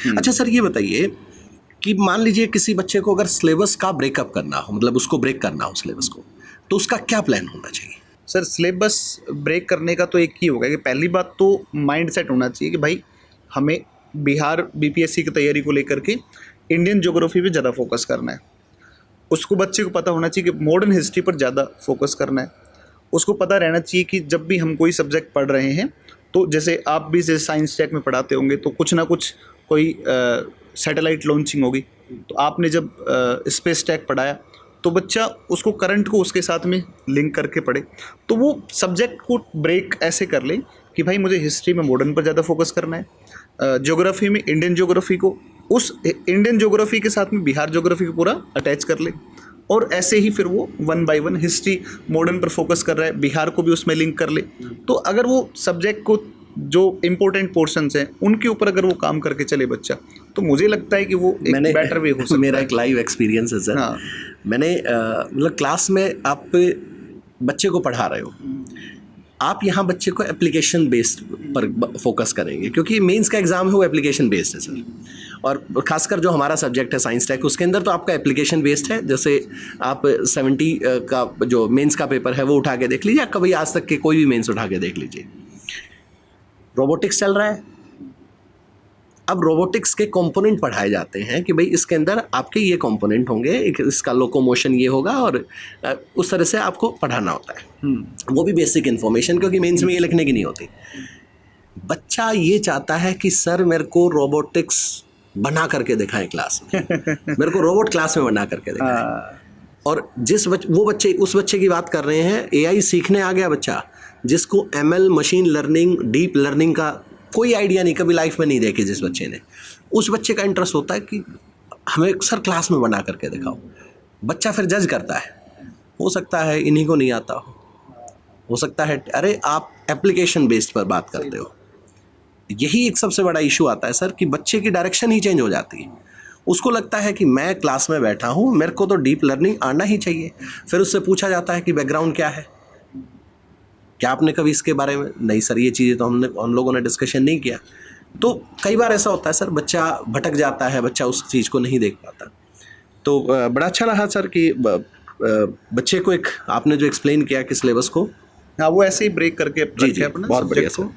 अच्छा सर, ये बताइए कि मान लीजिए किसी बच्चे को अगर सिलेबस का ब्रेकअप करना हो, मतलब उसको ब्रेक करना हो सिलेबस को, तो उसका क्या प्लान होना चाहिए? सर सिलेबस ब्रेक करने का तो एक ही होगा कि पहली बात तो माइंड सेट होना चाहिए कि भाई हमें बिहार बीपीएससी की तैयारी को लेकर के इंडियन ज्योग्राफी पे ज़्यादा फोकस करना है। उसको बच्चे को पता होना चाहिए कि मॉडर्न हिस्ट्री पर ज़्यादा फोकस करना है। उसको पता रहना चाहिए कि जब भी हम कोई सब्जेक्ट पढ़ रहे हैं, तो जैसे आप भी जैसे साइंस टेक में पढ़ाते होंगे, तो कुछ ना कुछ कोई सैटेलाइट लॉन्चिंग होगी, तो आपने जब स्पेस टेक पढ़ाया तो बच्चा उसको करंट को उसके साथ में लिंक करके पढ़े, तो वो सब्जेक्ट को ब्रेक ऐसे कर ले कि भाई मुझे हिस्ट्री में मॉडर्न पर ज़्यादा फोकस करना है, ज्योग्राफी में इंडियन ज्योग्राफी को उस इंडियन ज्योग्राफी के साथ में बिहार ज्योग्राफी को पूरा अटैच कर ले, और ऐसे ही फिर वो 1 बाय 1 हिस्ट्री मॉडर्न पर फोकस कर रहा है, बिहार को भी उसमें लिंक कर ले। तो अगर वो सब्जेक्ट को जो इम्पोर्टेंट पोर्शंस हैं उनके ऊपर अगर वो काम करके चले बच्चा, तो मुझे लगता है कि वो एक बेटर वे हो सकता है। मेरा एक लाइव एक्सपीरियंस है सर। हाँ। मैंने मतलब क्लास में आप बच्चे को पढ़ा रहे हो, आप यहाँ बच्चे को एप्लीकेशन बेस्ड पर फोकस करेंगे, क्योंकि मेंस का एग्जाम है वो एप्लीकेशन बेस्ड है सर। और खासकर जो हमारा सब्जेक्ट है साइंस टेक, उसके अंदर तो आपका एप्लीकेशन बेस्ड है। जैसे आप 70 का जो मेंस का पेपर है वो उठा के देख लीजिए, कभी आज तक के कोई भी मेंस उठा के देख लीजिए। रोबोटिक्स चल रहा है, अब रोबोटिक्स के कंपोनेंट पढ़ाए जाते हैं कि भाई इसके अंदर आपके ये कंपोनेंट होंगे, इसका लोकोमोशन ये होगा, और उस तरह से आपको पढ़ाना होता है। वो भी बेसिक इन्फॉर्मेशन, क्योंकि मेंस में ये लिखने की नहीं होती। बच्चा ये चाहता है कि सर मेरे को रोबोटिक्स बना करके दिखाएं क्लास में, मेरे को रोबोट क्लास में बना करके दिखाएं। और उस बच्चे की बात कर रहे हैं, एआई सीखने आ गया बच्चा, जिसको ML machine learning deep learning का कोई आइडिया नहीं, कभी लाइफ में नहीं देखी जिस बच्चे ने, उस बच्चे का इंटरेस्ट होता है कि हमें सर क्लास में बना करके दिखाओ। बच्चा फिर जज करता है, हो सकता है इन्हीं को नहीं आता हो सकता है अरे आप एप्लीकेशन बेस्ड पर बात करते हो। यही एक सबसे बड़ा इशू आता है सर कि बच्चे की डायरेक्शन ही चेंज हो जाती है। उसको लगता है कि मैं क्लास में बैठा हूँ, मेरे को तो डीप लर्निंग आना ही चाहिए। फिर उससे पूछा जाता है कि बैकग्राउंड क्या है, क्या आपने कभी इसके बारे में, नहीं सर ये चीज़ें तो हम लोगों ने डिस्कशन नहीं किया। तो कई बार ऐसा होता है सर, बच्चा भटक जाता है, बच्चा उस चीज़ को नहीं देख पाता। तो बड़ा अच्छा रहा सर कि बच्चे को एक आपने जो एक्सप्लेन किया कि सिलेबस को, हाँ वो ऐसे ही ब्रेक करके जी, बहुत बढ़िया सर।